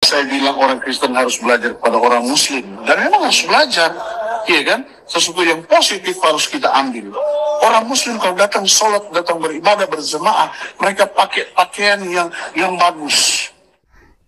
Saya bilang orang Kristen harus belajar kepada orang Muslim, dan memang harus belajar, iya kan? Sesuatu yang positif harus kita ambil. Orang Muslim kalau datang sholat, datang beribadah berjemaah, mereka pakai pakaian yang bagus.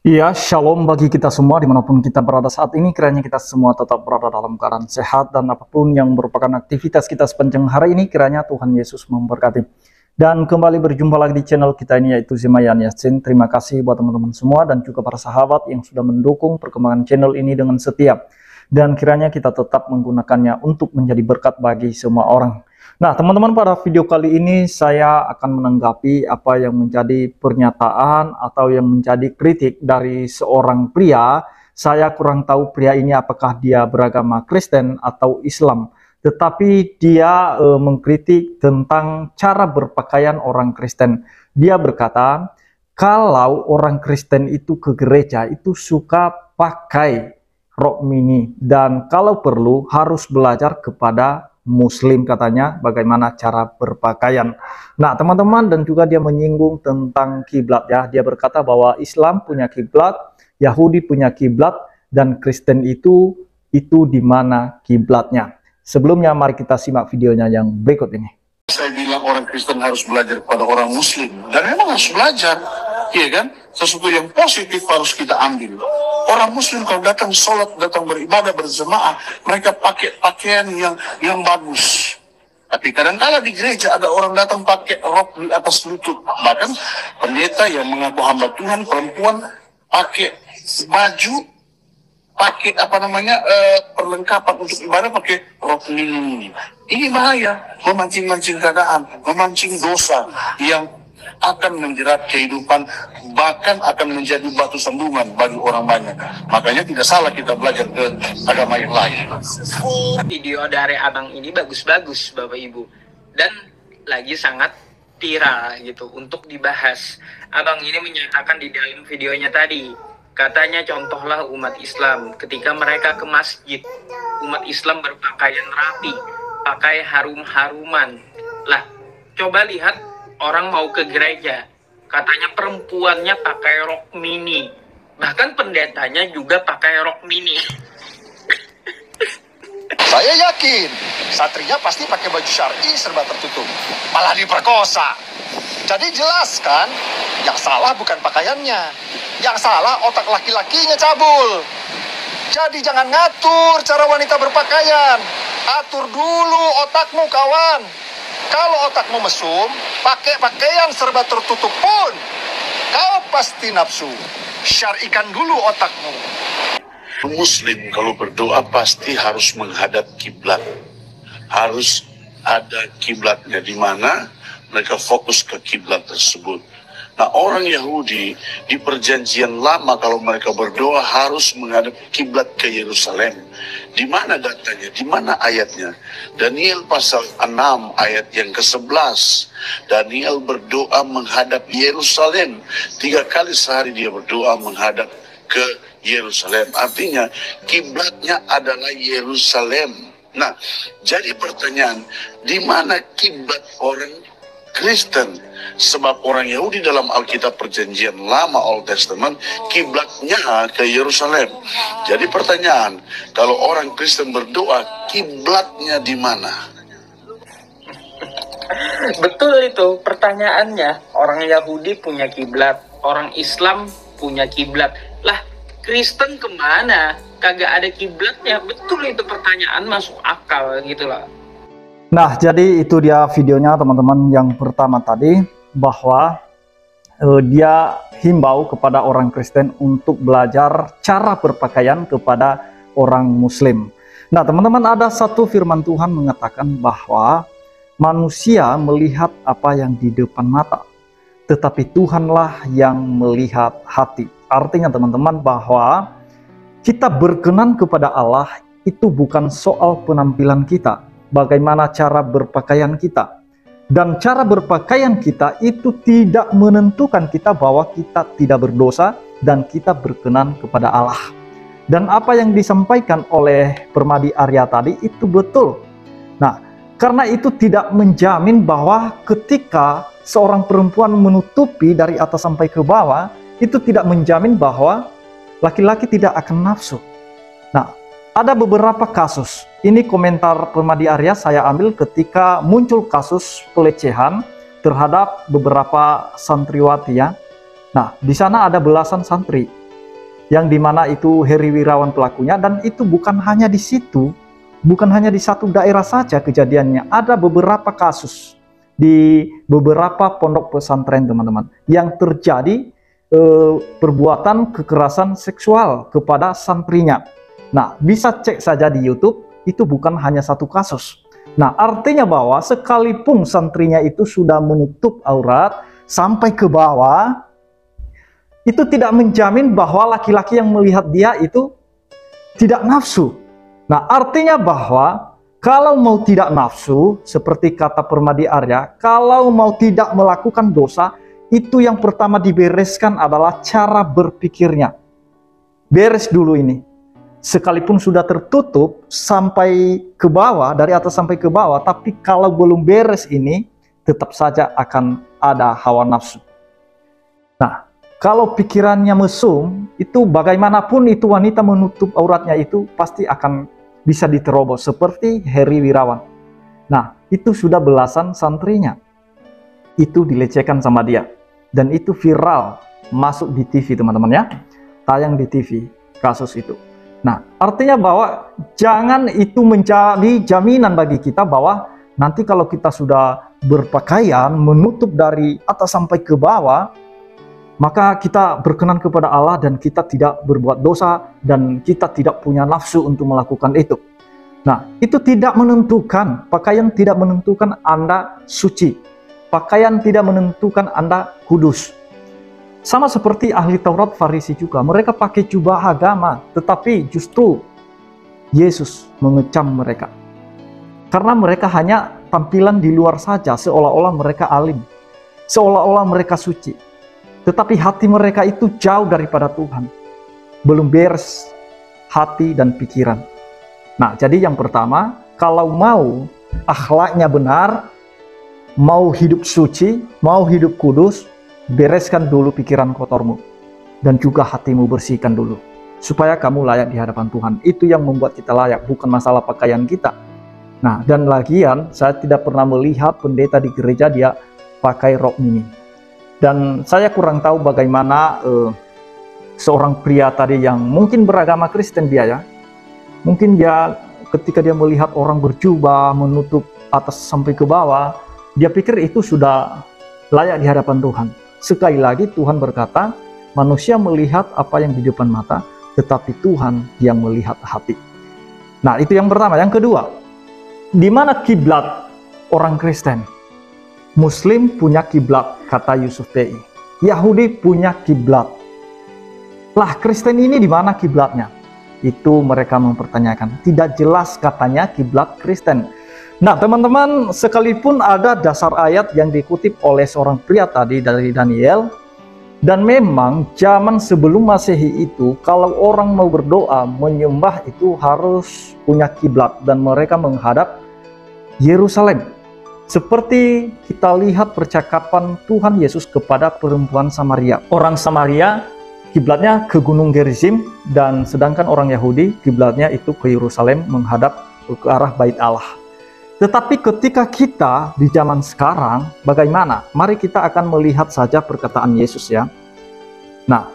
Iya, shalom bagi kita semua dimanapun kita berada saat ini. Kiranya kita semua tetap berada dalam keadaan sehat, dan apapun yang merupakan aktivitas kita sepanjang hari ini, kiranya Tuhan Yesus memberkati. Dan kembali berjumpa lagi di channel kita ini, yaitu Zimayan Yasin. Terima kasih buat teman-teman semua dan juga para sahabat yang sudah mendukung perkembangan channel ini dengan setia. Dan kiranya kita tetap menggunakannya untuk menjadi berkat bagi semua orang. Nah teman-teman, pada video kali ini saya akan menanggapi apa yang menjadi pernyataan atau yang menjadi kritik dari seorang pria. Saya kurang tahu pria ini apakah dia beragama Kristen atau Islam, tetapi dia mengkritik tentang cara berpakaian orang Kristen. Dia berkata, kalau orang Kristen itu ke gereja itu suka pakai rok mini, dan kalau perlu harus belajar kepada Muslim, katanya, bagaimana cara berpakaian. Nah teman-teman, dan juga dia menyinggung tentang kiblat ya. Dia berkata bahwa Islam punya kiblat, Yahudi punya kiblat, dan Kristen itu di mana kiblatnya. Sebelumnya mari kita simak videonya yang berikut ini. Saya bilang orang Kristen harus belajar kepada orang Muslim, dan memang harus belajar, iya kan? Sesuatu yang positif harus kita ambil. Orang Muslim kalau datang sholat, datang beribadah berjemaah, mereka pakai pakaian yang bagus. Tapi kadang-kala di gereja ada orang datang pakai rok di atas lutut. Bahkan pendeta yang mengaku hamba Tuhan, perempuan, pakai baju, pakai perlengkapan untuk ibadah, pakai rok mini. Ini bahaya, memancing-mancing keadaan, memancing dosa yang akan menjerat kehidupan, bahkan akan menjadi batu sandungan bagi orang banyak. Makanya tidak salah kita belajar ke agama yang lain. Video dari abang ini bagus-bagus Bapak Ibu, dan lagi sangat viral gitu untuk dibahas. Abang ini menyatakan di dalam videonya tadi, katanya contohlah umat Islam ketika mereka ke masjid, umat Islam berpakaian rapi, pakai harum-haruman. Lah, coba lihat orang mau ke gereja, katanya perempuannya pakai rok mini, bahkan pendetanya juga pakai rok mini. Saya yakin satrinya pasti pakai baju syar'i serba tertutup, malah diperkosa. Jadi jelas kan, yang salah bukan pakaiannya, yang salah otak laki-lakinya cabul. Jadi jangan ngatur cara wanita berpakaian, atur dulu otakmu kawan. Kalau otakmu mesum, pakai pakaian serba tertutup pun kau pasti nafsu. Syar'ikan dulu otakmu. Muslim kalau berdoa pasti harus menghadap kiblat. Harus ada kiblatnya, di mana mereka fokus ke kiblat tersebut. Nah, orang Yahudi di perjanjian lama kalau mereka berdoa harus menghadap kiblat ke Yerusalem. Di mana datanya? Di mana ayatnya? Daniel pasal 6 ayat yang ke-11. Daniel berdoa menghadap Yerusalem. 3 kali sehari dia berdoa menghadap ke Yerusalem. Artinya kiblatnya adalah Yerusalem. Nah, jadi pertanyaan, di mana kiblat orang Kristen? Sebab orang Yahudi dalam Alkitab Perjanjian Lama Old Testament kiblatnya ke Yerusalem. Jadi pertanyaan, kalau orang Kristen berdoa kiblatnya di mana? Betul itu pertanyaannya. Orang Yahudi punya kiblat, orang Islam punya kiblat. Lah, Kristen kemana? Kagak ada kiblatnya. Betul itu pertanyaan, masuk akal gitu lah. Nah jadi itu dia videonya teman-teman yang pertama tadi, bahwa dia himbau kepada orang Kristen untuk belajar cara berpakaian kepada orang Muslim. Nah teman-teman, ada satu firman Tuhan mengatakan bahwa manusia melihat apa yang di depan mata, tetapi Tuhanlah yang melihat hati. Artinya teman-teman, bahwa kita berkenan kepada Allah itu bukan soal penampilan kita, bagaimana cara berpakaian kita. Dan cara berpakaian kita itu tidak menentukan kita bahwa kita tidak berdosa dan kita berkenan kepada Allah. Dan apa yang disampaikan oleh Permadi Arya tadi itu betul. Nah, karena itu tidak menjamin bahwa ketika seorang perempuan menutupi dari atas sampai ke bawah, itu tidak menjamin bahwa laki-laki tidak akan nafsu. Nah, ada beberapa kasus. Ini komentar Permadi Arya saya ambil ketika muncul kasus pelecehan terhadap beberapa santriwati ya. Nah, di sana ada belasan santri yang dimana itu Heri Wirawan pelakunya, dan itu bukan hanya di situ, bukan hanya di satu daerah saja kejadiannya. Ada beberapa kasus di beberapa pondok pesantren teman-teman yang terjadi perbuatan kekerasan seksual kepada santrinya. Nah, bisa cek saja di YouTube, itu bukan hanya satu kasus. Nah, artinya bahwa sekalipun santrinya itu sudah menutup aurat sampai ke bawah, itu tidak menjamin bahwa laki-laki yang melihat dia itu tidak nafsu. Nah, artinya bahwa kalau mau tidak nafsu, seperti kata Permadi Arya, kalau mau tidak melakukan dosa, itu yang pertama dibereskan adalah cara berpikirnya. Beres dulu ini. Sekalipun sudah tertutup sampai ke bawah, dari atas sampai ke bawah, tapi kalau belum beres ini, tetap saja akan ada hawa nafsu. Nah, kalau pikirannya mesum, itu bagaimanapun itu wanita menutup auratnya itu pasti akan bisa diterobos, seperti Heri Wirawan. Nah, itu sudah belasan santrinya. Itu dilecehkan sama dia. Dan itu viral, masuk di TV teman-teman ya. Tayang di TV, kasus itu. Nah, artinya bahwa jangan itu menjadi jaminan bagi kita bahwa nanti kalau kita sudah berpakaian menutup dari atas sampai ke bawah, maka kita berkenan kepada Allah dan kita tidak berbuat dosa dan kita tidak punya nafsu untuk melakukan itu. Nah, itu tidak menentukan, pakaian tidak menentukan Anda suci. Pakaian tidak menentukan Anda kudus. Sama seperti ahli Taurat Farisi juga, mereka pakai jubah agama, tetapi justru Yesus mengecam mereka. Karena mereka hanya tampilan di luar saja, seolah-olah mereka alim, seolah-olah mereka suci. Tetapi hati mereka itu jauh daripada Tuhan. Belum beres hati dan pikiran. Nah, jadi yang pertama, kalau mau akhlaknya benar, mau hidup suci, mau hidup kudus, bereskan dulu pikiran kotormu dan juga hatimu, bersihkan dulu supaya kamu layak di hadapan Tuhan. Itu yang membuat kita layak, bukan masalah pakaian kita. Nah, dan lagian saya tidak pernah melihat pendeta di gereja dia pakai rok mini. Dan saya kurang tahu bagaimana seorang pria tadi yang mungkin beragama Kristen dia ya. Mungkin dia ketika dia melihat orang berjubah menutup atas sampai ke bawah, dia pikir itu sudah layak di hadapan Tuhan. Sekali lagi Tuhan berkata, manusia melihat apa yang di depan mata, tetapi Tuhan yang melihat hati. Nah, itu yang pertama. Yang kedua, di mana kiblat orang Kristen? Muslim punya kiblat, kata Yusuf TI. Yahudi punya kiblat. Lah, Kristen ini di mana kiblatnya? Itu mereka mempertanyakan. Tidak jelas katanya kiblat Kristen. Nah, teman-teman, sekalipun ada dasar ayat yang dikutip oleh seorang pria tadi dari Daniel, dan memang zaman sebelum Masehi itu, kalau orang mau berdoa, menyembah itu harus punya kiblat, dan mereka menghadap Yerusalem. Seperti kita lihat percakapan Tuhan Yesus kepada perempuan Samaria. Orang Samaria kiblatnya ke Gunung Gerizim, dan sedangkan orang Yahudi kiblatnya itu ke Yerusalem, menghadap ke arah Bait Allah. Tetapi ketika kita di zaman sekarang, bagaimana? Mari kita akan melihat saja perkataan Yesus ya. Nah,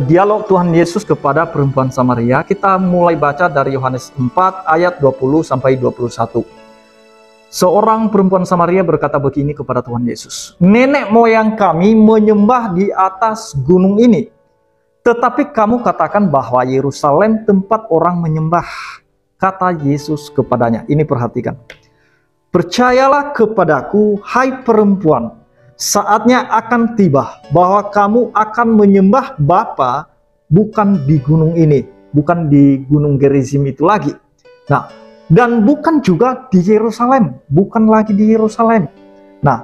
dialog Tuhan Yesus kepada perempuan Samaria, kita mulai baca dari Yohanes 4 ayat 20-21. Seorang perempuan Samaria berkata begini kepada Tuhan Yesus, "Nenek moyang kami menyembah di atas gunung ini, tetapi kamu katakan bahwa Yerusalem tempat orang menyembah." Kata Yesus kepadanya, ini perhatikan, "Percayalah kepadaku, hai perempuan, saatnya akan tiba bahwa kamu akan menyembah Bapa bukan di gunung ini, bukan di gunung Gerizim itu lagi. Nah, dan bukan juga di Yerusalem, bukan lagi di Yerusalem." Nah,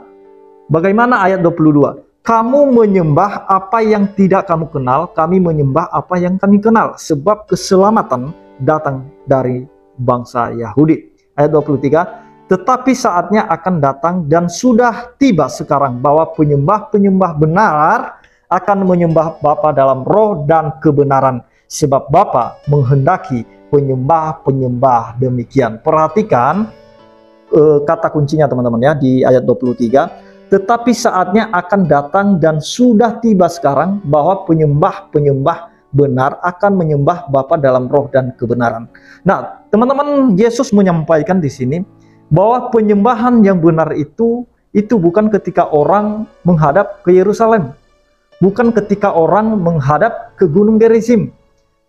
bagaimana ayat 22? "Kamu menyembah apa yang tidak kamu kenal, kami menyembah apa yang kami kenal, sebab keselamatan datang dari bangsa Yahudi." Ayat 23, "Tetapi saatnya akan datang dan sudah tiba sekarang bahwa penyembah-penyembah benar akan menyembah Bapa dalam roh dan kebenaran, sebab Bapa menghendaki penyembah-penyembah demikian. Perhatikan kata kuncinya teman-teman ya di ayat 23. Tetapi saatnya akan datang dan sudah tiba sekarang bahwa penyembah-penyembah benar akan menyembah Bapa dalam roh dan kebenaran. Nah, teman-teman, Yesus menyampaikan di sini bahwa penyembahan yang benar itu bukan ketika orang menghadap ke Yerusalem, bukan ketika orang menghadap ke Gunung Gerizim,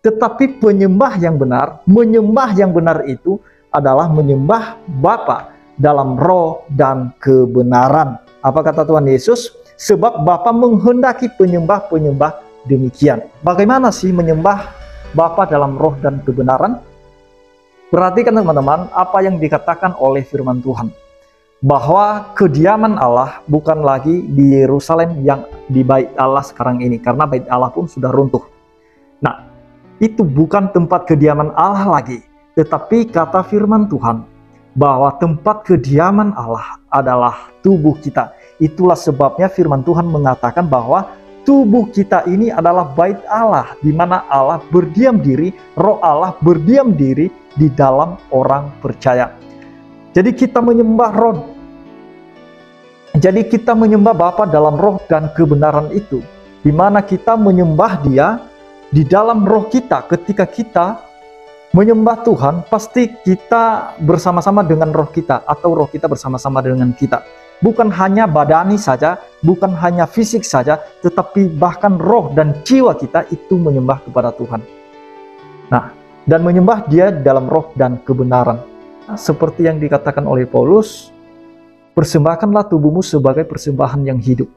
tetapi penyembah yang benar, menyembah yang benar itu adalah menyembah Bapa dalam roh dan kebenaran. Apa kata Tuhan Yesus? Sebab Bapa menghendaki penyembah-penyembah demikian. Bagaimana sih menyembah Bapa dalam roh dan kebenaran? Perhatikan teman-teman apa yang dikatakan oleh firman Tuhan, bahwa kediaman Allah bukan lagi di Yerusalem yang di Bait Allah sekarang ini, karena Bait Allah pun sudah runtuh. Nah, itu bukan tempat kediaman Allah lagi, tetapi kata firman Tuhan bahwa tempat kediaman Allah adalah tubuh kita. Itulah sebabnya firman Tuhan mengatakan bahwa tubuh kita ini adalah Bait Allah, di mana Allah berdiam diri, roh Allah berdiam diri di dalam orang percaya. Jadi kita menyembah roh. Jadi kita menyembah Bapa dalam roh dan kebenaran itu, di mana kita menyembah Dia di dalam roh kita. Ketika kita menyembah Tuhan, pasti kita bersama-sama dengan roh kita, atau roh kita bersama-sama dengan kita. Bukan hanya badani saja, bukan hanya fisik saja, tetapi bahkan roh dan jiwa kita itu menyembah kepada Tuhan. Nah, dan menyembah Dia dalam roh dan kebenaran. Seperti yang dikatakan oleh Paulus, persembahkanlah tubuhmu sebagai persembahan yang hidup,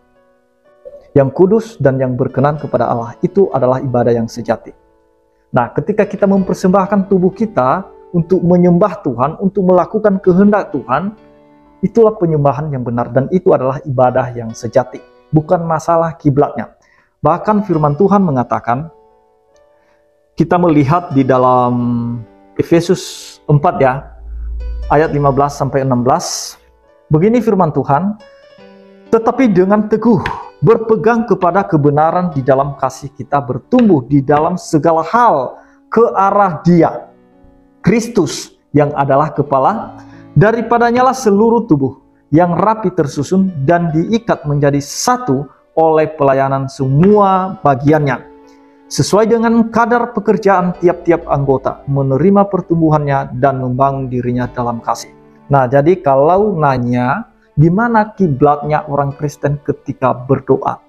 yang kudus dan yang berkenan kepada Allah. Itu adalah ibadah yang sejati. Nah, ketika kita mempersembahkan tubuh kita untuk menyembah Tuhan, untuk melakukan kehendak Tuhan, itulah penyembahan yang benar, dan itu adalah ibadah yang sejati, bukan masalah kiblatnya. Bahkan firman Tuhan mengatakan, kita melihat di dalam Efesus 4 ya, ayat 15-16, begini firman Tuhan, tetapi dengan teguh berpegang kepada kebenaran di dalam kasih kita bertumbuh di dalam segala hal ke arah Dia, Kristus, yang adalah kepala, daripadanya lah seluruh tubuh yang rapi tersusun dan diikat menjadi satu oleh pelayanan semua bagiannya, sesuai dengan kadar pekerjaan tiap-tiap anggota, menerima pertumbuhannya dan membangun dirinya dalam kasih. Nah, jadi kalau nanya di mana kiblatnya orang Kristen ketika berdoa,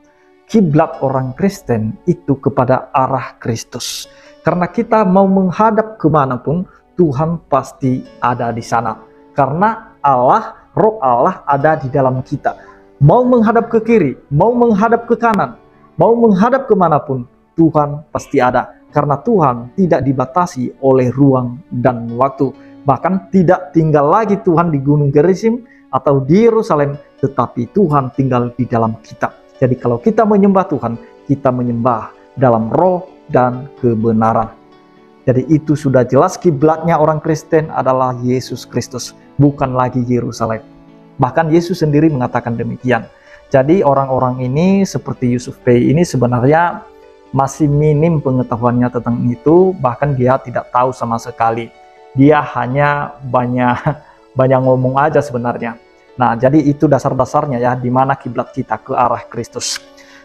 kiblat orang Kristen itu kepada arah Kristus. Karena kita mau menghadap kemanapun, Tuhan pasti ada di sana. Karena Allah, roh Allah ada di dalam kita. Mau menghadap ke kiri, mau menghadap ke kanan, mau menghadap kemanapun, Tuhan pasti ada. Karena Tuhan tidak dibatasi oleh ruang dan waktu. Bahkan tidak tinggal lagi Tuhan di Gunung Gerizim atau di Yerusalem, tetapi Tuhan tinggal di dalam kita. Jadi kalau kita menyembah Tuhan, kita menyembah dalam roh dan kebenaran. Jadi itu sudah jelas kiblatnya orang Kristen adalah Yesus Kristus, bukan lagi Yerusalem. Bahkan Yesus sendiri mengatakan demikian. Jadi orang-orang ini seperti Yusuf P ini sebenarnya masih minim pengetahuannya tentang itu, bahkan dia tidak tahu sama sekali. Dia hanya banyak ngomong aja sebenarnya. Nah, jadi itu dasar-dasarnya ya, di mana kiblat kita ke arah Kristus.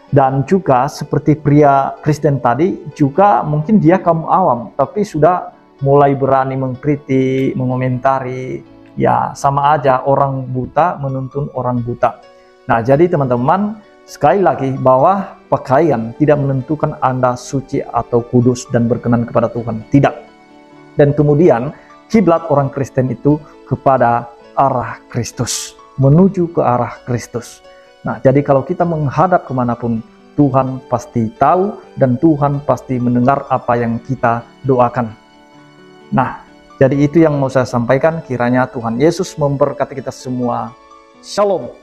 Dan juga seperti pria Kristen tadi, juga mungkin dia kaum awam, tapi sudah mulai berani mengkritik, mengomentari. Ya, sama aja orang buta menuntun orang buta. Nah, jadi teman-teman, sekali lagi bahwa pakaian tidak menentukan Anda suci atau kudus dan berkenan kepada Tuhan. Tidak. Dan kemudian kiblat orang Kristen itu kepada arah Kristus, menuju ke arah Kristus. Nah, jadi kalau kita menghadap kemanapun, Tuhan pasti tahu dan Tuhan pasti mendengar apa yang kita doakan. Nah, jadi itu yang mau saya sampaikan. Kiranya Tuhan Yesus memberkati kita semua. Shalom.